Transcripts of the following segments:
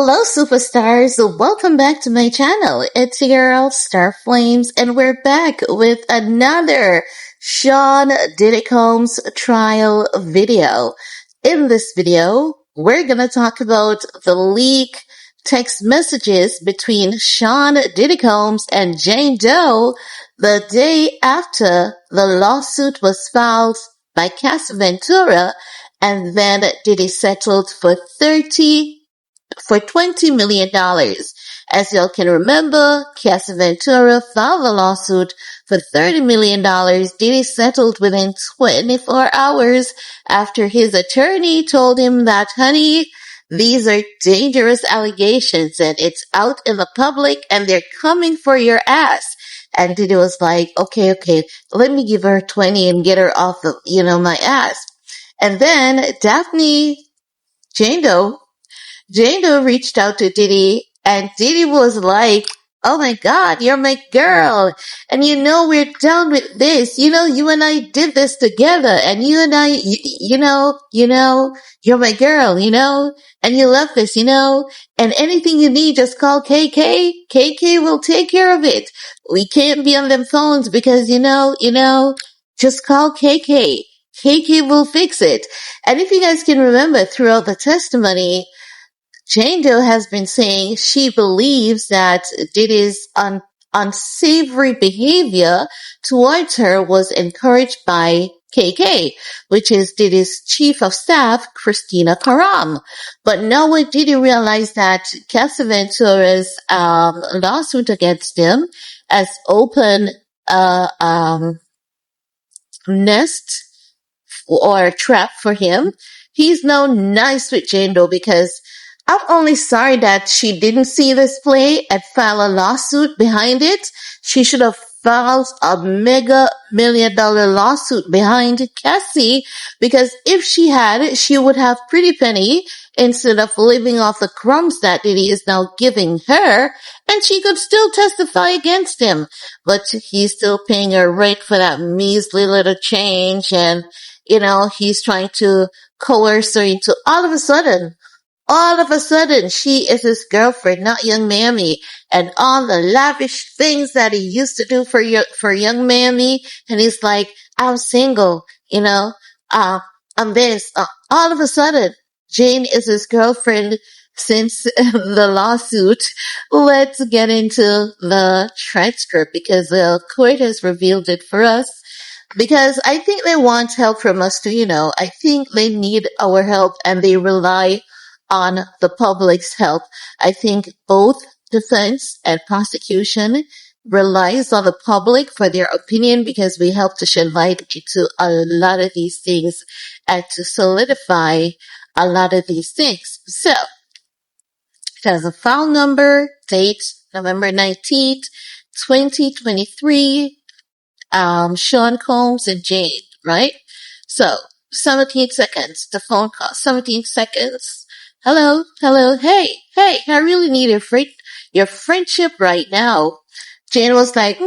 Hello, superstars. Welcome back to my channel. It's your girl, Star Flames, and we're back with another Sean Diddy Combs trial video. In this video, we're gonna talk about the leak text messages between Sean Diddy Combs and Jane Doe the day after the lawsuit was filed by Cassie Ventura, and then Diddy settled for $20 million. As y'all can remember, Cassie Ventura filed a lawsuit for $30 million. Diddy settled within 24 hours after his attorney told him that, honey, these are dangerous allegations and it's out in the public and they're coming for your ass. And Diddy was like, okay, let me give her 20 and get her off of, my ass. And then Jane Doe reached out to Diddy, and Diddy was like, oh my God, you're my girl. And we're down with this. You and I did this together. And you and I, you're my girl, and you love this, and anything you need, just call KK. KK will take care of it. We can't be on them phones because, just call KK. KK will fix it. And if you guys can remember throughout the testimony, Jane Doe has been saying she believes that Diddy's unsavory behavior towards her was encouraged by KK, which is Diddy's chief of staff, Christina Karam. But now when Diddy realized that Cassie Ventura's lawsuit against him has opened a nest or a trap for him, he's now nice with Jane Doe because I'm only sorry that she didn't see this play and file a lawsuit behind it. She should have filed a mega $1 million lawsuit behind Cassie, because if she had, she would have Pretty Penny instead of living off the crumbs that Diddy is now giving her, and she could still testify against him. But he's still paying her rent for that measly little change, and he's trying to coerce her into all of a sudden, she is his girlfriend, not young Mammy, and all the lavish things that he used to do for young Mammy. And he's like, I'm single, I'm this. All of a sudden, Jane is his girlfriend since the lawsuit. Let's get into the transcript because the court has revealed it for us. Because I think they want help from us too, I think they need our help and they rely on the public's help. I think both defense and prosecution relies on the public for their opinion because we help to shed light into a lot of these things and to solidify a lot of these things. So, it has a file number, date November 19th, 2023, Sean Combs and Jane, right? So, 17 seconds, the phone call, 17 seconds. Hello, hey, I really need your friendship right now. Jane was like,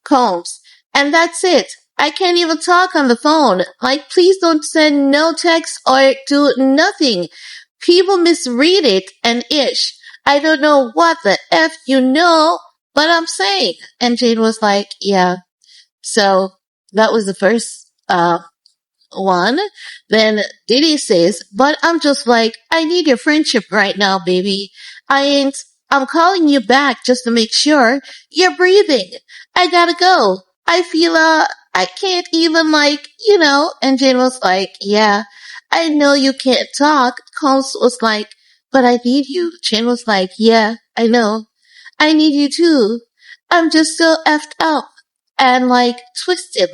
Combs. And that's it. I can't even talk on the phone. Like, please don't send no text or do nothing. People misread it and ish. I don't know what the F but I'm saying. And Jane was like, yeah. So, that was the first, one. Then Diddy says, but I'm just like, I need your friendship right now, baby. I'm calling you back just to make sure you're breathing. I gotta go. I feel, I can't even and Jane was like, yeah, I know you can't talk. Combs was like, but I need you. Jane was like, yeah, I know. I need you too. I'm just so effed up and twisted,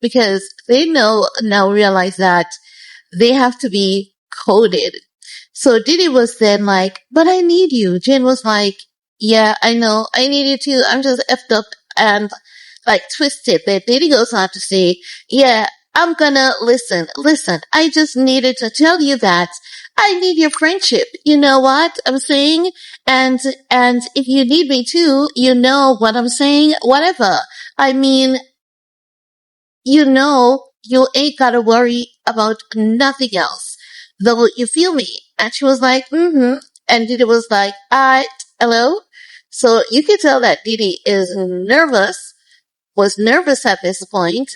because they now realize that they have to be coded. So Diddy was then like, but I need you. Jane was like, yeah, I know. I need you too. I'm just effed up and twisted. Then Diddy goes on to say, yeah, I'm gonna listen. I just needed to tell you that I need your friendship. You know what I'm saying? And if you need me too, you know what I'm saying? Whatever. I mean, you ain't gotta worry about nothing else. Though you feel me. And she was like, And Diddy was like, hello? So you can tell that Diddy is nervous, was nervous at this point,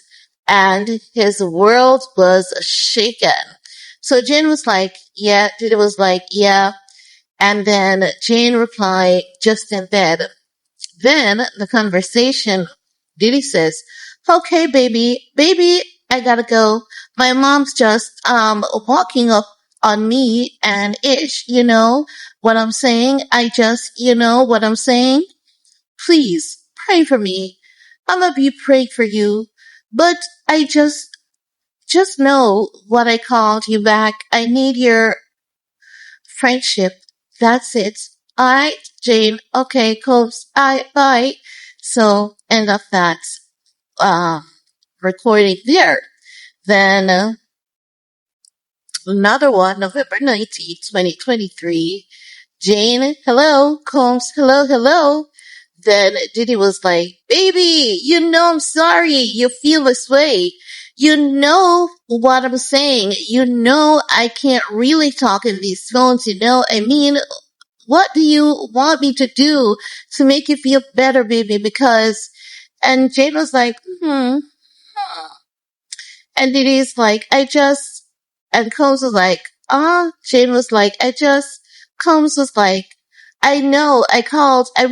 and his world was shaken. So Jane was like, yeah. Diddy was like, yeah. And then Jane replied just in bed. Then the conversation, Diddy says, okay, baby, I gotta go. My mom's just, walking up on me and you know what I'm saying? You know what I'm saying? Please pray for me. I love you, pray for you. But I just know what I called you back. I need your friendship. That's it. Alright, Jane. Okay, cool. Bye. So, end of that, uh, recording there. Then, another one, November 19th, 2023. Jane, hello. Combs, hello. Then Diddy was like, baby, you know I'm sorry you feel this way. You know what I'm saying. You know I can't really talk in these phones, you know? I mean, what do you want me to do to make you feel better, baby? Because, and Jane was like, and Diddy's like, and Combs was like, Jane was like, Combs was like, I know, I called you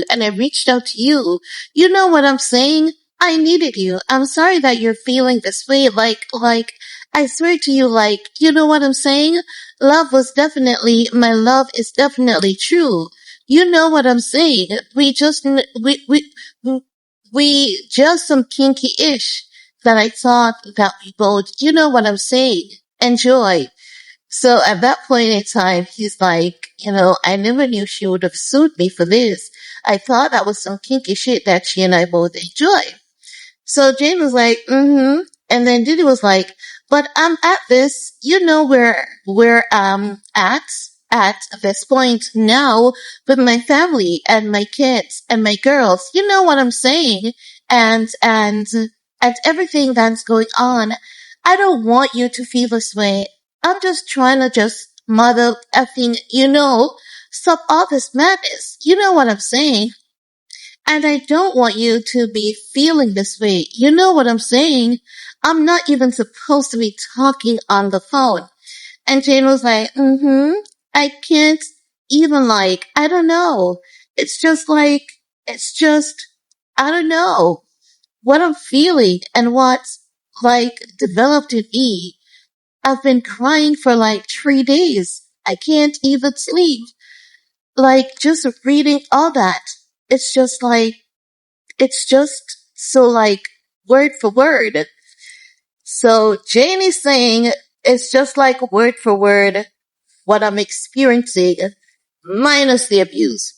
and I reached out to you. You know what I'm saying? I needed you. I'm sorry that you're feeling this way. I swear to you, you know what I'm saying? My love is definitely true. You know what I'm saying? We just some kinky-ish that I thought that we both, you know what I'm saying, enjoy. So at that point in time, he's like, you know, I never knew she would have sued me for this. I thought that was some kinky shit that she and I both enjoy. So Jane was like, And then Diddy was like, but I'm at this, you know, we're at this point now with my family and my kids and my girls. You know what I'm saying? And everything that's going on. I don't want you to feel this way. I'm just trying to just mother effing, you know, stop all this madness. You know what I'm saying? And I don't want you to be feeling this way. You know what I'm saying? I'm not even supposed to be talking on the phone. And Jane was like, I can't even I don't know. It's just, I don't know what I'm feeling and what's developed in me. I've been crying for 3 days. I can't even sleep. Just reading all that. It's just so word for word. So Jane is saying it's just word for word what I'm experiencing minus the abuse.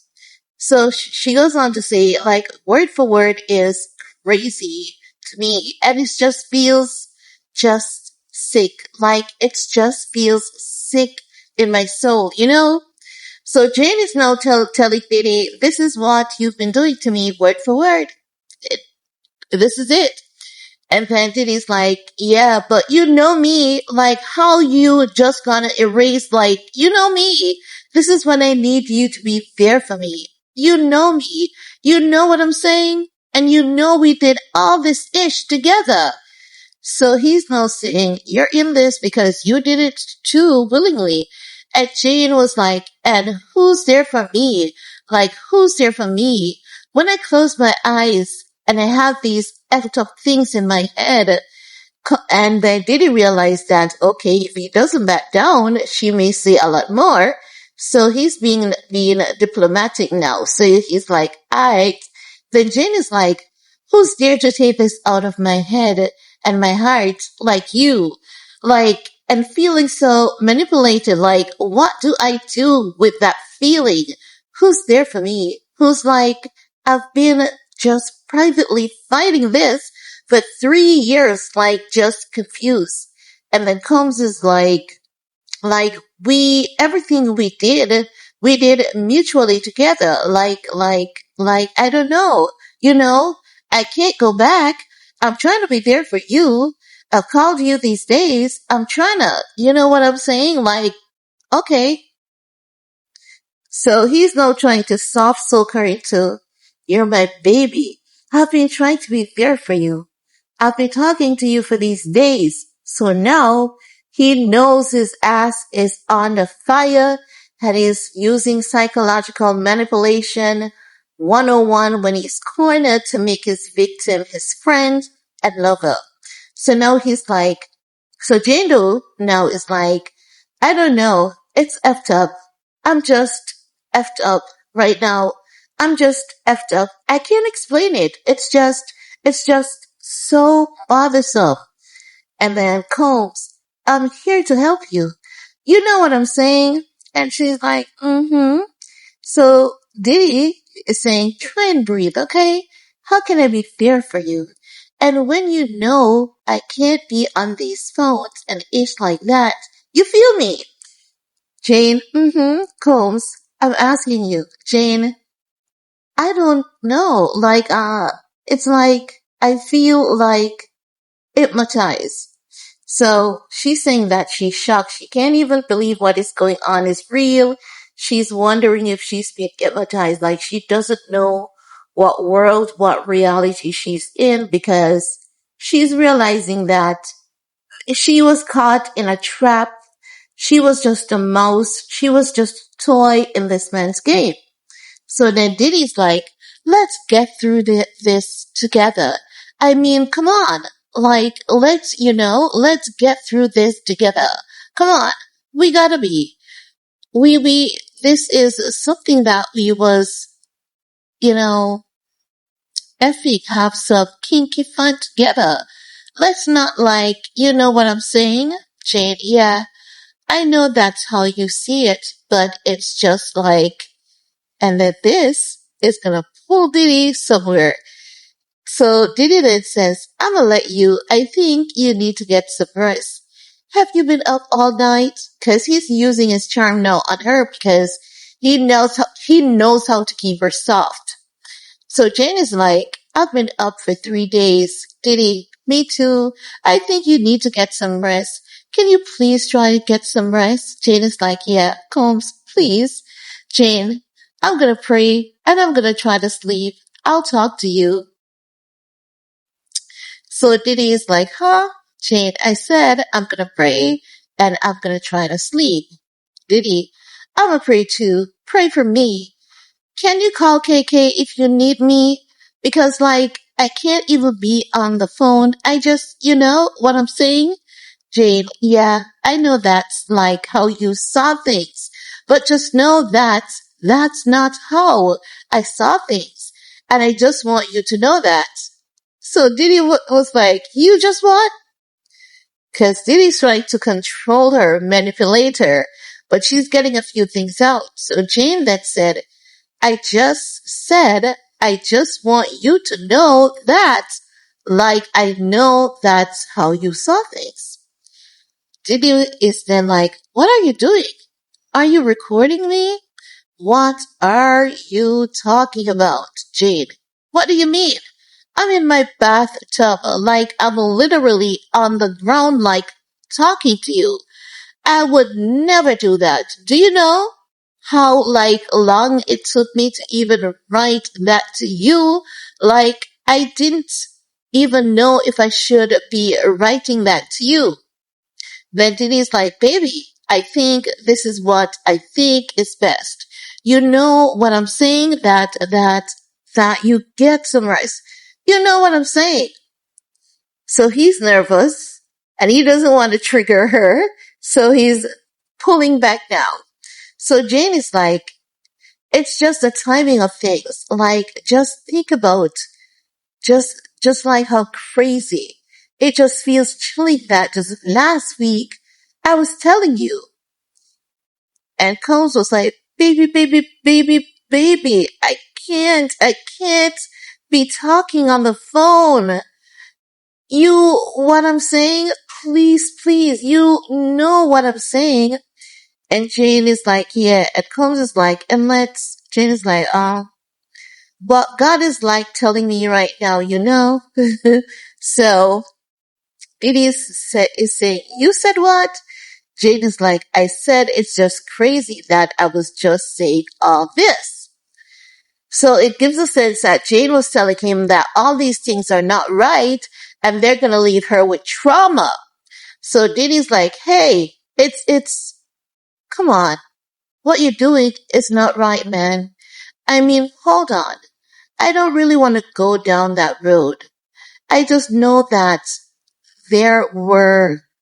So she goes on to say word for word is crazy to me and it just feels just sick. It just feels sick in my soul, you know? So Jane is now telling Diddy, this is what you've been doing to me word for word. This is it. And then Diddy's like, yeah, but you know me, how you just gonna erase, you know me. This is when I need you to be there for me. You know me. You know what I'm saying? And you know we did all this ish together. So he's now saying, you're in this because you did it too willingly. And Jane was like, and who's there for me? Who's there for me? When I close my eyes and I have these effed up things in my head, and then Diddy realized that, okay, if he doesn't back down, she may say a lot more. So he's being diplomatic now. So he's like, alright. Then Jane is like, who's there to take this out of my head and my heart like you? And feeling so manipulated, what do I do with that feeling? Who's there for me? Who's I've been just privately fighting this for 3 years, just confused. And then Combs is everything we did mutually together. I don't know, you know, I can't go back. I'm trying to be there for you. I've called you these days. I'm trying to, you know what I'm saying? Okay. So he's now trying to soft soak her into, you're my baby. I've been trying to be there for you. I've been talking to you for these days. So now he knows his ass is on the fire and is using psychological manipulation 101 when he's cornered to make his victim his friend and lover. So now he's like, so Jane Doe now is like, I don't know. It's effed up. I'm just effed up right now. I'm just effed up. I can't explain it. It's just so bothersome. And then Combs, I'm here to help you. You know what I'm saying? And she's like, mm-hmm. So Diddy is saying, try and breathe, okay? How can I be fair for you? And when you know I can't be on these phones and it's like that, you feel me? Jane, mm-hmm. Combs, I'm asking you, Jane, I don't know. It's like I feel like hypnotized. So she's saying that she's shocked. She can't even believe what is going on is real. She's wondering if she's being hypnotized. Like she doesn't know what world, what reality she's in because she's realizing that she was caught in a trap. She was just a mouse. She was just a toy in this man's game. So then Diddy's like, let's get through this together. I mean, come on. Like, let's get through this together. Come on. We gotta be. This is something that we was, you know, epic, have some kinky fun together. Let's not you know what I'm saying? Jane, yeah, I know that's how you see it, but it's just and that this is gonna pull Diddy somewhere. So Diddy then says, I'm gonna let you, I think you need to get some rest. Have you been up all night? Cause he's using his charm now on her because he knows how to keep her soft. So Jane is like, I've been up for 3 days. Diddy, me too. I think you need to get some rest. Can you please try to get some rest? Jane is like, yeah, Combs, please. Jane, I'm gonna pray and I'm gonna try to sleep. I'll talk to you. So Diddy is like, huh? Jane, I said I'm gonna pray and I'm gonna try to sleep. Diddy, I'm gonna pray too. Pray for me. Can you call KK if you need me? Because I can't even be on the phone. You know what I'm saying? Jane, yeah, I know that's how you saw things, but just know that that's not how I saw things. And I just want you to know that. So Diddy was like, you just what? Cause Diddy's trying to control her, manipulate her, but she's getting a few things out. So Jane then said, I just want you to know that, I know that's how you saw things. Diddy is then like, what are you doing? Are you recording me? What are you talking about, Jane? What do you mean? I'm in my bathtub, I'm literally on the ground, talking to you. I would never do that. Do you know how, long it took me to even write that to you? I didn't even know if I should be writing that to you. Then Denise like, baby, I think this is what I think is best. You know what I'm saying? That you get some rest. You know what I'm saying? So he's nervous and he doesn't want to trigger her. So he's pulling back down. So Jane is like, it's just the timing of things. Just think about just how crazy. It just feels chilly that just last week I was telling you. And Combs was like, baby, baby, baby, baby, I can't be talking on the phone. What I'm saying? Please, please, you know what I'm saying. And Jane is like, yeah. And Combs is like, Jane is like, but God is telling me right now, you know? So, it is saying, you said what? Jane is like, I said it's just crazy that I was just saying all this. So it gives a sense that Jane was telling him that all these things are not right and they're going to leave her with trauma. So Diddy's like, hey, come on. What you're doing is not right, man. I mean, hold on. I don't really want to go down that road. I just know that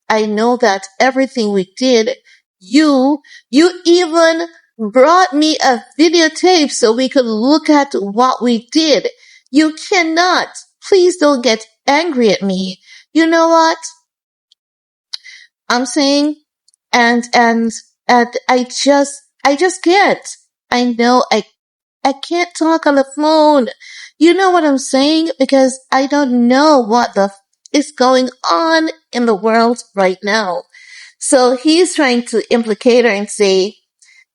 I know that everything we did, you even brought me a videotape so we could look at what we did. You cannot. Please don't get angry at me. You know what I'm saying? And, and I just can't. I know I can't talk on the phone. You know what I'm saying? Because I don't know what is going on in the world right now. So he's trying to implicate her and say,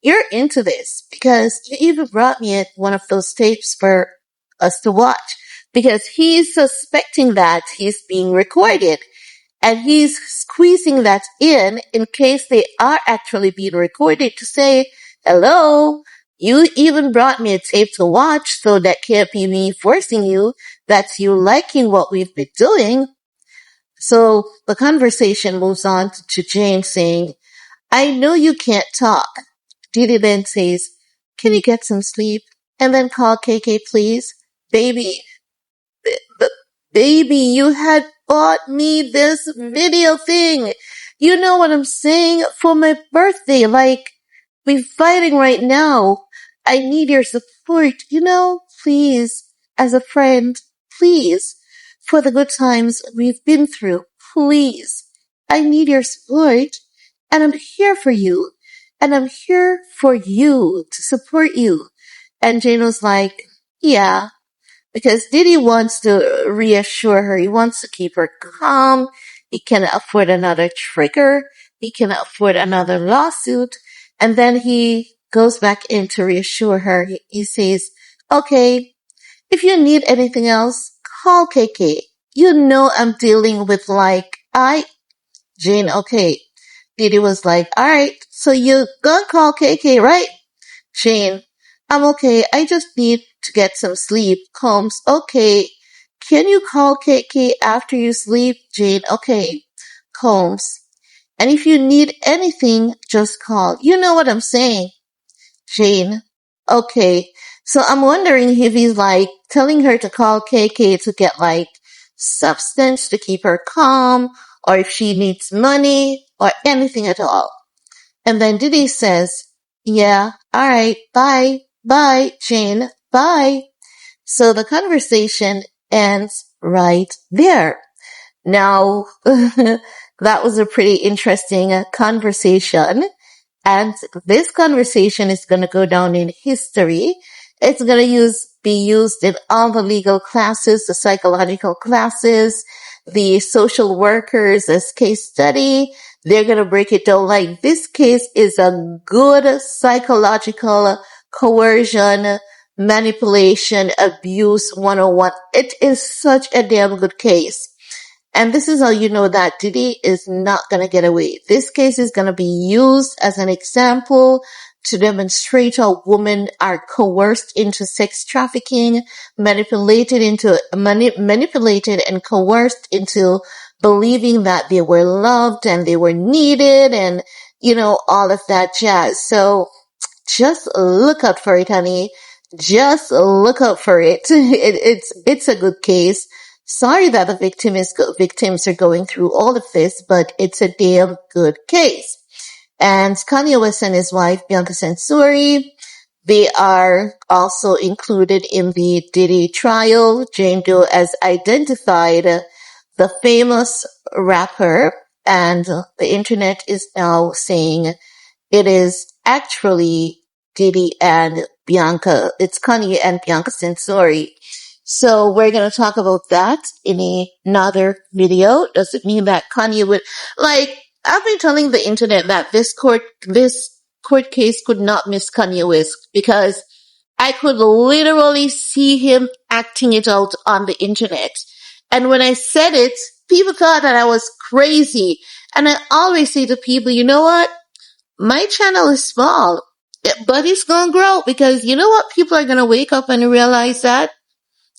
you're into this because you even brought me one of those tapes for us to watch because he's suspecting that he's being recorded. And he's squeezing that in case they are actually being recorded to say, hello, you even brought me a tape to watch, so that can't be me forcing you. That's you liking what we've been doing. So the conversation moves on to Jane saying, I know you can't talk. Diddy then says, can you get some sleep? And then call KK, please. Baby, baby, you had bought me this video thing. You know what I'm saying? For my birthday, like, we're fighting right now. I need your support, please, as a friend, please, for the good times we've been through, please. I need your support, and I'm here for you, and I'm here for you, to support you. And Jane was like, yeah, because Diddy wants to reassure her. He wants to keep her calm. He cannot afford another trigger. He cannot afford another lawsuit. And then he goes back in to reassure her. He says, okay, if you need anything else, call KK. You know I'm dealing with Jane, okay. Diddy was like, alright, so you gonna call KK, right? Jane, I'm okay. I just need to get some sleep. Combs, okay. Can you call KK after you sleep? Jane, okay. Combs, and if you need anything, just call. You know what I'm saying? Jane, okay. So I'm wondering if he's telling her to call KK to get substance to keep her calm, or if she needs money, or anything at all. And then Diddy says, yeah, alright, bye, Jane, bye. So the conversation ends right there. Now, that was a pretty interesting conversation. And this conversation is going to go down in history. It's going to be used in all the legal classes, the psychological classes, the social workers as case study. They're going to break it down like this case is a good psychological coercion, manipulation, abuse 101. It is such a damn good case. And this is how you know that Diddy is not going to get away. This case is going to be used as an example to demonstrate how women are coerced into sex trafficking, manipulated and coerced into believing that they were loved and they were needed and, all of that jazz. So just look out for it, honey. Just look out for it. It's a good case. Sorry that the victims are going through all of this, but it's a damn good case. And Kanye West and his wife, biancacensori, they are also included in the Diddy trial. Jane Doe has identified the famous rapper, and the internet is now saying it is actually Diddy and Bianca. It's Kanye and biancacensori. So we're going to talk about that in another video. Does it mean that Kanye would, I've been telling the internet that this court case could not miss Kanye West because I could literally see him acting it out on the internet. And when I said it, people thought that I was crazy. And I always say to people, you know what? My channel is small, but it's gonna grow because you know what? People are gonna wake up and realize that,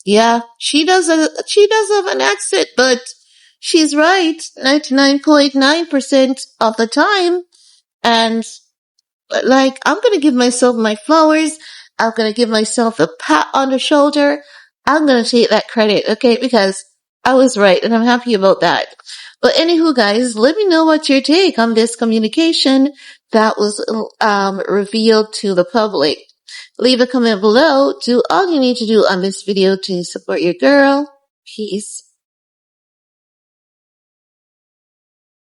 yeah, she does have an accent, but she's right 99.9% of the time. And like, I'm gonna give myself my flowers. I'm gonna give myself a pat on the shoulder. I'm gonna take that credit, okay? Because I was right and I'm happy about that. But anywho, guys, let me know what your take on this communication that was, revealed to the public. Leave a comment below. Do all you need to do on this video to support your girl. Peace.